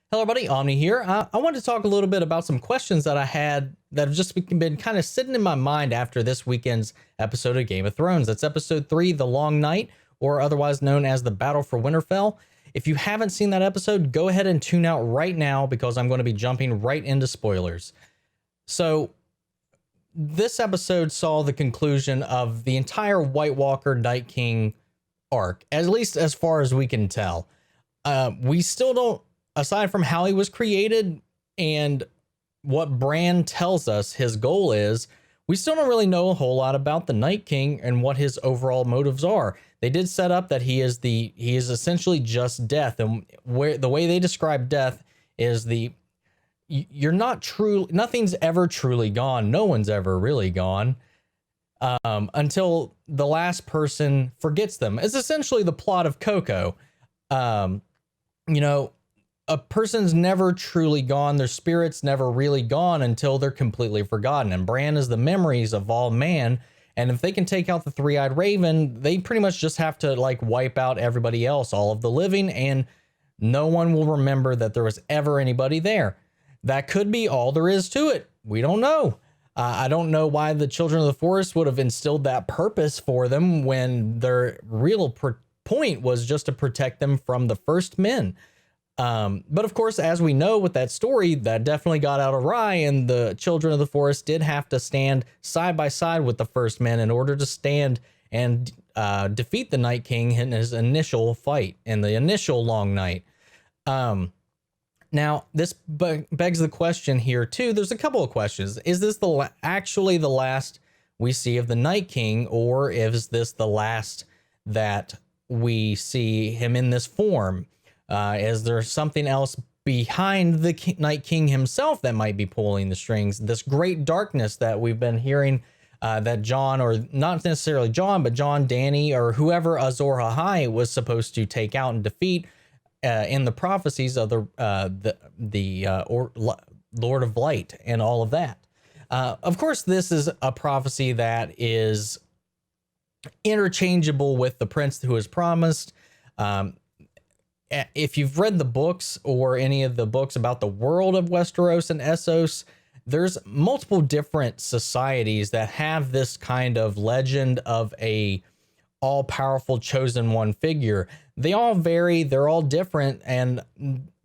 Hello, everybody. Omni here. I wanted to talk a little bit about some questions that I had that have just been kind of sitting in my mind after this weekend's episode of Game of Thrones. That's episode 3, The Long Night, or otherwise known as the Battle for Winterfell. If you haven't seen that episode, go ahead and tune out right now because I'm going to be jumping right into spoilers. So, this episode saw the conclusion of the entire White Walker Night King arc, at least as far as we can tell. We still don't, aside from how he was created and what Bran tells us his goal is, we still don't really know a whole lot about the Night King and what his overall motives are. They did set up that he is essentially just death, and where the way they describe death is you're not true, nothing's ever truly gone. No one's ever really gone until the last person forgets them. It's essentially the plot of Coco. A person's never truly gone. Their spirit's never really gone until they're completely forgotten. And Bran is the memories of all man. And if they can take out the three-eyed raven, they pretty much just have to wipe out everybody else, all of the living, and no one will remember that there was ever anybody there. That could be all there is to it. We don't know. I don't know why the Children of the Forest would have instilled that purpose for them when their real point was just to protect them from the first men. But of course, as we know with that story, that definitely got out awry, and the Children of the Forest did have to stand side by side with the first men in order to stand and defeat the Night King in his initial fight in the initial long night. Now, this begs the question here too. There's a couple of questions. Is this actually the last we see of the Night King, or is this the last that we see him in this form? Is there something else behind the Night King himself that might be pulling the strings? This great darkness that we've been hearing that Jon, or not necessarily Jon, but Jon, Dany, or whoever Azor Ahai was supposed to take out and defeat in the prophecies of the Lord of Light and all of that. Of course, this is a prophecy that is interchangeable with the prince who is promised. If you've read the books or any of the books about the world of Westeros and Essos, there's multiple different societies that have this kind of legend of a all-powerful chosen one figure. They all vary, they're all different, and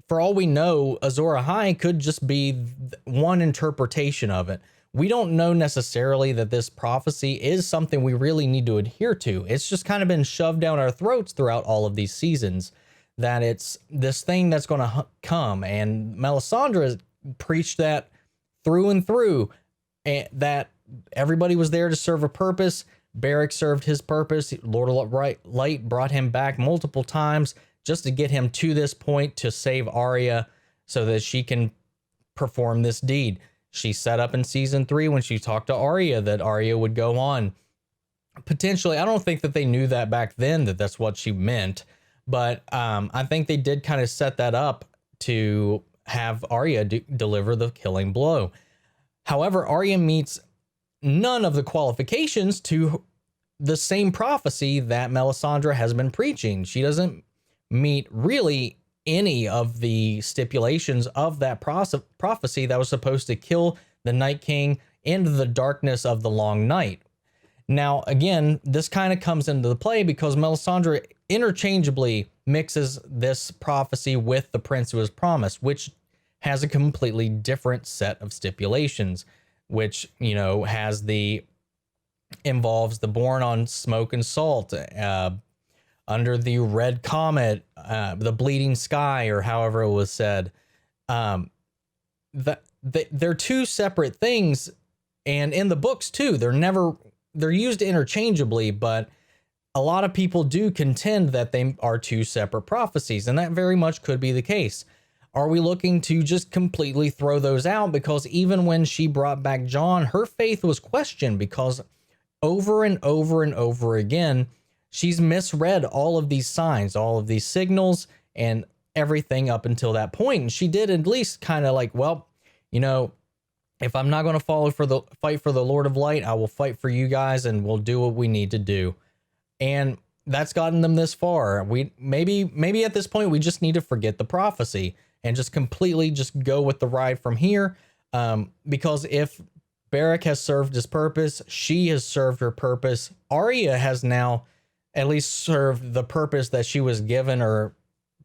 for all we know, Azor Ahai could just be one interpretation of it. We don't know necessarily that this prophecy is something we really need to adhere to. It's just kind of been shoved down our throats throughout all of these seasons, that it's this thing that's going to come. And Melisandre has preached that through and through, and that everybody was there to serve a purpose. Beric served his purpose. Lord of Light brought him back multiple times just to get him to this point to save Arya so that she can perform this deed. She set up in season 3 when she talked to Arya that Arya would go on. Potentially, I don't think that they knew that back then, that that's what she meant. But I think they did kind of set that up to have Arya deliver the killing blow. However, Arya meets none of the qualifications to the same prophecy that Melisandre has been preaching. She doesn't meet really any of the stipulations of that prophecy that was supposed to kill the Night King into the darkness of the long night. Now, again, this kind of comes into the play because Melisandre interchangeably mixes this prophecy with the prince who is promised, which has a completely different set of stipulations, which, involves the born on smoke and salt, under the red comet, the bleeding sky, or however it was said. They're two separate things, and in the books too, they're used interchangeably, but a lot of people do contend that they are two separate prophecies, and that very much could be the case. Are we looking to just completely throw those out? Because even when she brought back Jon, her faith was questioned because over and over and over again, she's misread all of these signs, all of these signals, and everything up until that point. And she did at least kind of if I'm not going to fight for the Lord of Light, I will fight for you guys, and we'll do what we need to do. And that's gotten them this far. We maybe at this point we just need to forget the prophecy and just completely just go with the ride from here. Because if Beric has served his purpose, she has served her purpose. Arya has now at least served the purpose that she was given or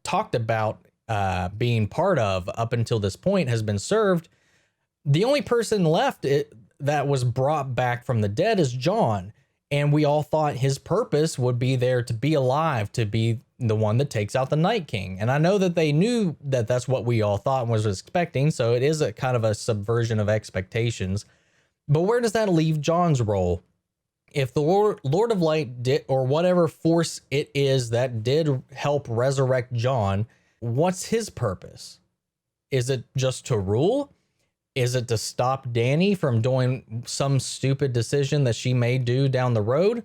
talked about being part of up until this point has been served. The only person left that was brought back from the dead is Jon. And we all thought his purpose would be there to be alive, to be the one that takes out the Night King. And I know that they knew that that's what we all thought and was expecting. So it is a kind of a subversion of expectations. But where does that leave Jon's role? If the Lord of Light did, or whatever force it is that did help resurrect Jon, what's his purpose? Is it just to rule? Is it to stop Dany from doing some stupid decision that she may do down the road?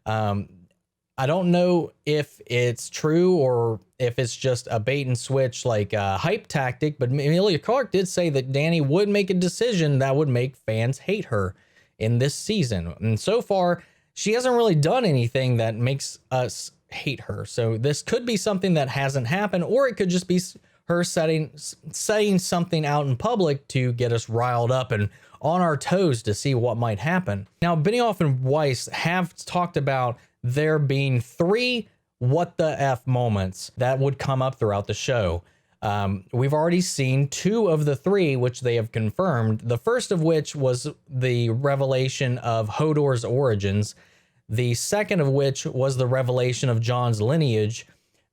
I don't know if it's true or if it's just a bait and switch, like a hype tactic, but Emilia Clarke did say that Dany would make a decision that would make fans hate her in this season. And so far, she hasn't really done anything that makes us hate her. So this could be something that hasn't happened, or it could just be her saying something out in public to get us riled up and on our toes to see what might happen. Now, Benioff and Weiss have talked about there being 3 what the F moments that would come up throughout the show. We've already seen 2 of the 3, which they have confirmed. The first of which was the revelation of Hodor's origins. The second of which was the revelation of Jon's lineage.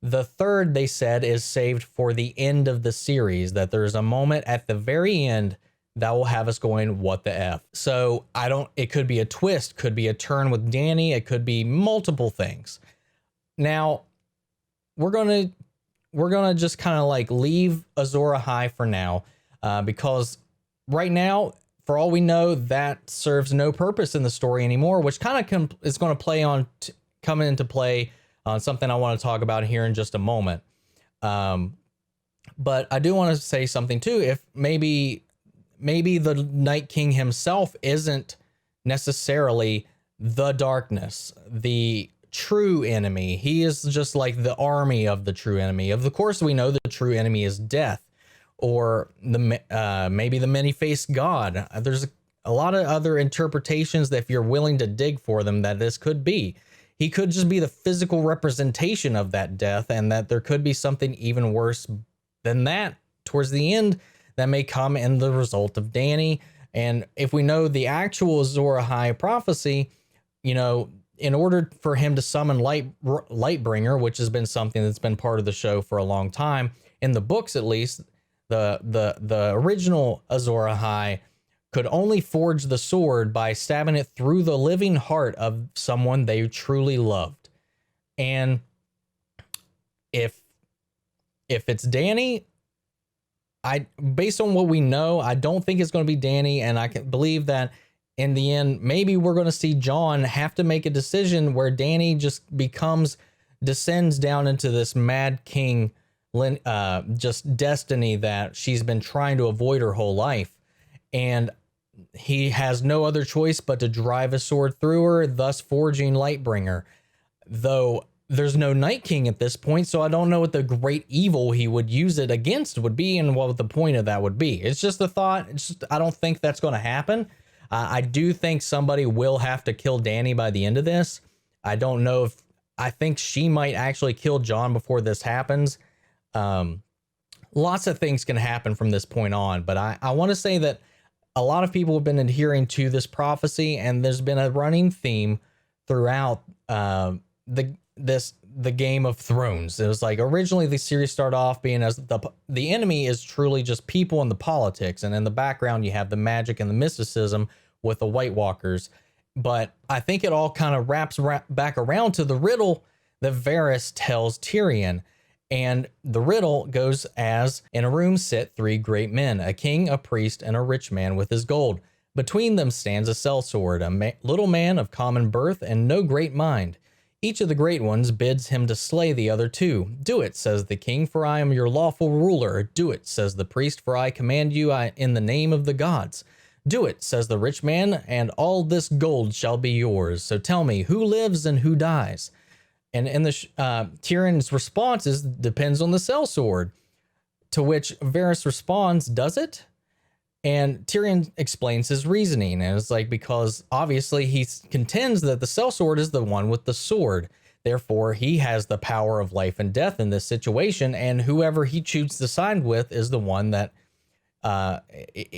The third, they said, is saved for the end of the series, that there's a moment at the very end that will have us going, what the F? So it could be a twist, could be a turn with Dany, it could be multiple things. Now, we're gonna just kind of like leave Azor Ahai for now, because right now, for all we know, that serves no purpose in the story anymore, which kind of is going to play on coming into play on something I want to talk about here in just a moment. But I do want to say something too. If maybe the Night King himself isn't necessarily the darkness, the true enemy. He is just like the army of the true enemy. Of course, we know the true enemy is death, or maybe the many-faced god. There's a lot of other interpretations that if you're willing to dig for them, that this could be. He could just be the physical representation of that death, and that there could be something even worse than that towards the end that may come in the result of Dany. And if we know the actual Azor Ahai prophecy, in order for him to summon Lightbringer, which has been something that's been part of the show for a long time, in the books at least, the original Azor Ahai could only forge the sword by stabbing it through the living heart of someone they truly loved. And if it's Dany, based on what we know, I don't think it's going to be Dany, and I can believe that in the end, maybe we're going to see Jon have to make a decision where Dany just descends down into this Mad King, just destiny that she's been trying to avoid her whole life. And he has no other choice but to drive a sword through her, thus forging Lightbringer. Though there's no Night King at this point, so I don't know what the great evil he would use it against would be and what the point of that would be. It's just a thought. I don't think that's going to happen. I do think somebody will have to kill Dany by the end of this. I don't know I think she might actually kill Jon before this happens. Lots of things can happen from this point on, but I want to say that a lot of people have been adhering to this prophecy, and there's been a running theme throughout the Game of Thrones. It was like originally the series started off being as the enemy is truly just people and the politics, and in the background you have the magic and the mysticism with the White Walkers. But I think it all kind of wraps back around to the riddle that Varys tells Tyrion. And the riddle goes as, in a room sit 3 great men, a king, a priest, and a rich man with his gold. Between them stands a sellsword, a little man of common birth and no great mind. Each of the great ones bids him to slay the other 2. Do it, says the king, for I am your lawful ruler. Do it, says the priest, for I command you in the name of the gods. Do it, says the rich man, and all this gold shall be yours. So tell me, who lives and who dies? And in the Tyrion's response is, depends on the sellsword. To which Varys responds, does it? And Tyrion explains his reasoning. And it's like, because obviously he contends that the sellsword is the one with the sword. Therefore, he has the power of life and death in this situation. And whoever he chooses to side with is the one that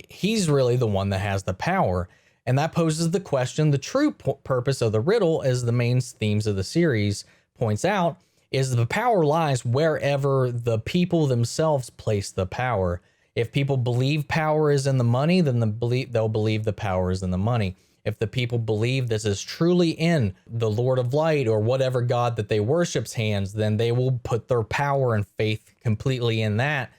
he's really the one that has the power. And that poses the question, the true purpose of the riddle, as the main themes of the series points out, is the power lies wherever the people themselves place the power. If people believe power is in the money, then they'll believe the power is in the money. If the people believe this is truly in the Lord of Light or whatever god that they worship's hands, then they will put their power and faith completely in that.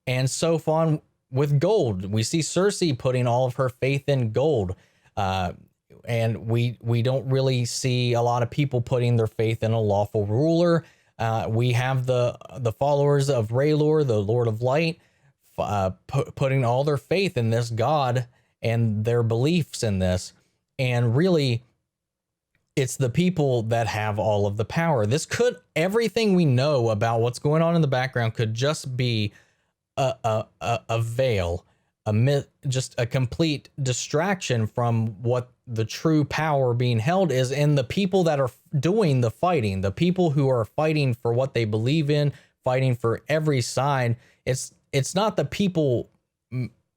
And so on with gold. We see Cersei putting all of her faith in gold. And we don't really see a lot of people putting their faith in a lawful ruler. We have the followers of Rhaelor, the Lord of Light, putting all their faith in this god and their beliefs in this. And really, it's the people that have all of the power. Everything we know about what's going on in the background could just be a veil, a myth, just a complete distraction from what the true power being held is in the people that are doing the fighting, the people who are fighting for what they believe in, fighting for every side. It's not the people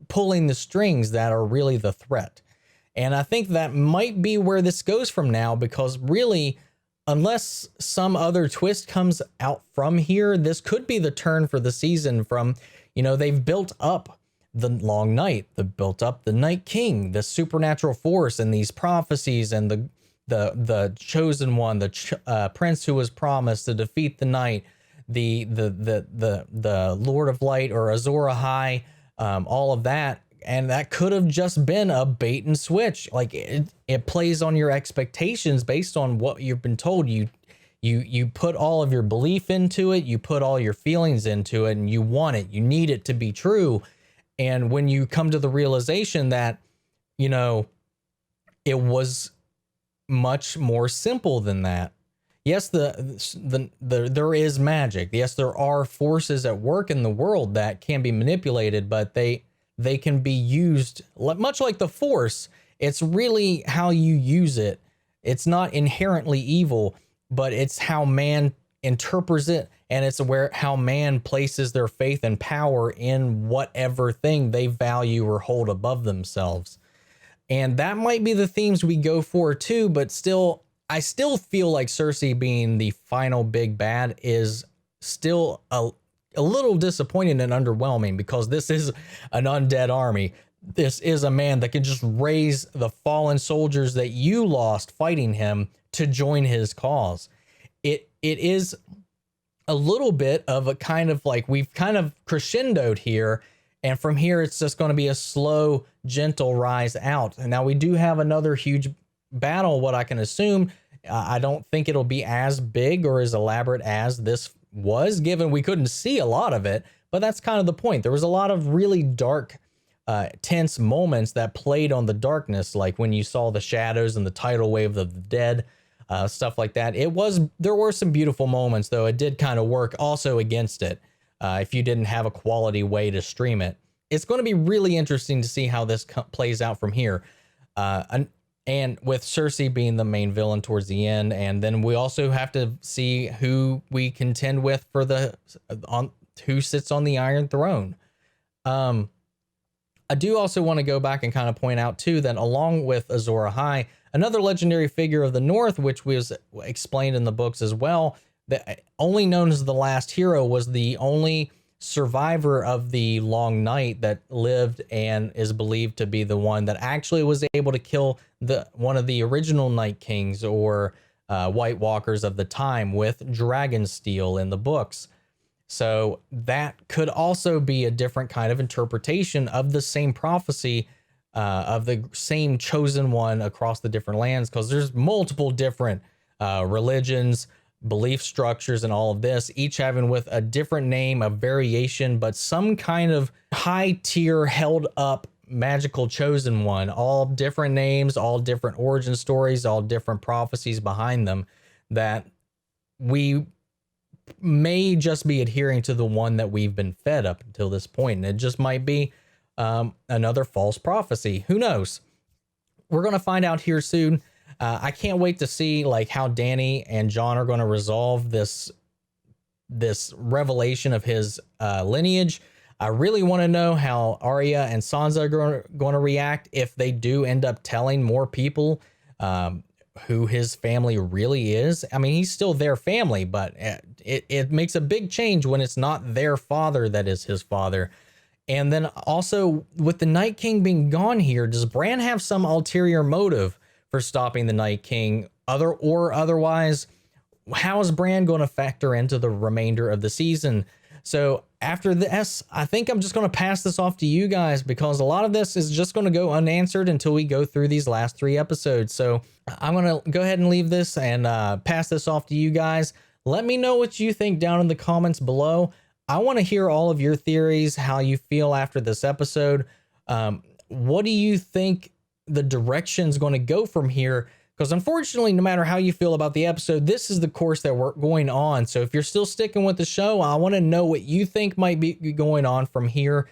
pulling the strings that are really the threat. And I think that might be where this goes from now, because really, unless some other twist comes out from here, this could be the turn for the season from, they've built up the Long Night, they've built up the Night King, the supernatural force and these prophecies and the chosen one, the prince who was promised to defeat the night, the Lord of Light or Azor Ahai, all of that. And that could have just been a bait and switch. Like it plays on your expectations based on what you've been told. You put all of your belief into it, you put all your feelings into it, and you want it, you need it to be true. And when you come to the realization that, it was much more simple than that. Yes, there is magic. Yes, there are forces at work in the world that can be manipulated, but they can be used much like the Force. It's really how you use it. It's not inherently evil, but it's how man interprets it, and it's how man places their faith and power in whatever thing they value or hold above themselves. And that might be the themes we go for too, but still, I still feel like Cersei being the final big bad is still a little disappointing and underwhelming, because this is an undead army. This is a man that can just raise the fallen soldiers that you lost fighting him to join his cause. It is a little bit of a kind of like, we've kind of crescendoed here, and from here it's just going to be a slow, gentle rise out. And now we do have another huge battle, what I can assume. I don't think it'll be as big or as elaborate as this was, given we couldn't see a lot of it, but that's kind of the point. There was a lot of really dark, tense moments that played on the darkness, like when you saw the shadows and the tidal wave of the dead, stuff like that. There were some beautiful moments, though it did kind of work also against it. If you didn't have a quality way to stream it, it's going to be really interesting to see how this plays out from here. And with Cersei being the main villain towards the end, and then we also have to see who we contend with for who sits on the Iron Throne. I do also want to go back and kind of point out too that along with Azor Ahai, another legendary figure of the North, which was explained in the books as well, that only known as the last hero, was the only survivor of the Long Night that lived and is believed to be the one that actually was able to kill one of the original Night Kings or White Walkers of the time with dragon steel in the books. So that could also be a different kind of interpretation of the same prophecy, of the same chosen one across the different lands, because there's multiple different religions, belief structures, and all of this, each having with a different name, a variation, but some kind of high tier held up magical chosen one, all different names, all different origin stories, all different prophecies behind them, that we may just be adhering to the one that we've been fed up until this point, and it just might be another false prophecy. Who knows? We're going to find out here soon. I can't wait to see like how Dany and Jon are going to resolve this revelation of his lineage. I really want to know how Arya and Sansa are going to react if they do end up telling more people who his family really is. I mean, he's still their family, but it makes a big change when it's not their father that is his father. And then also with the Night King being gone here, does Bran have some ulterior motive for stopping the Night King? Otherwise, how is Bran going to factor into the remainder of the season? So after this, I think I'm just going to pass this off to you guys, because a lot of this is just going to go unanswered until we go through these last 3 episodes. So I'm going to go ahead and leave this and pass this off to you guys. Let me know what you think down in the comments below. I want to hear all of your theories, how you feel after this episode. What do you think the direction's going to go from here? Because unfortunately, no matter how you feel about the episode, this is the course that we're going on. So if you're still sticking with the show, I want to know what you think might be going on from here,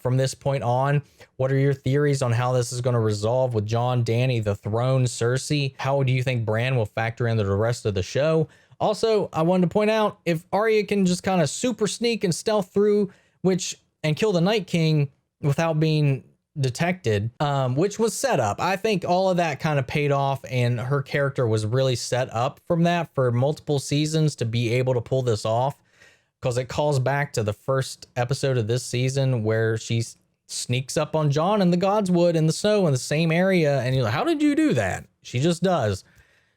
from this point on. What are your theories on how this is going to resolve with Jon, Dany, the throne, Cersei? How do you think Bran will factor into the rest of the show? Also, I wanted to point out, if Arya can just kind of super sneak and stealth through, and kill the Night King without being detected, which was set up. I think all of that kind of paid off, and her character was really set up from that for multiple seasons to be able to pull this off, because it calls back to the first episode of this season where she sneaks up on Jon in the Godswood in the snow in the same area, and you're like, how did you do that? She just does.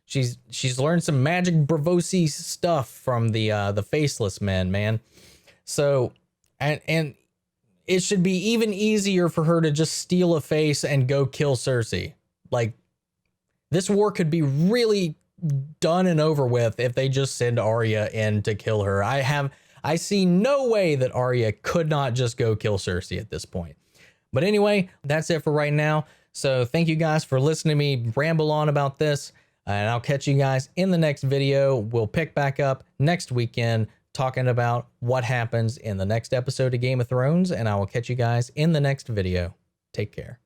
She's learned some magic bravosy stuff from the Faceless Men, man. So and it should be even easier for her to just steal a face and go kill Cersei. Like, this war could be really done and over with if they just send Arya in to kill her. I see no way that Arya could not just go kill Cersei at this point. But anyway, that's it for right now. So thank you guys for listening to me ramble on about this, and I'll catch you guys in the next video. We'll pick back up next weekend talking about what happens in the next episode of Game of Thrones, and I will catch you guys in the next video. Take care.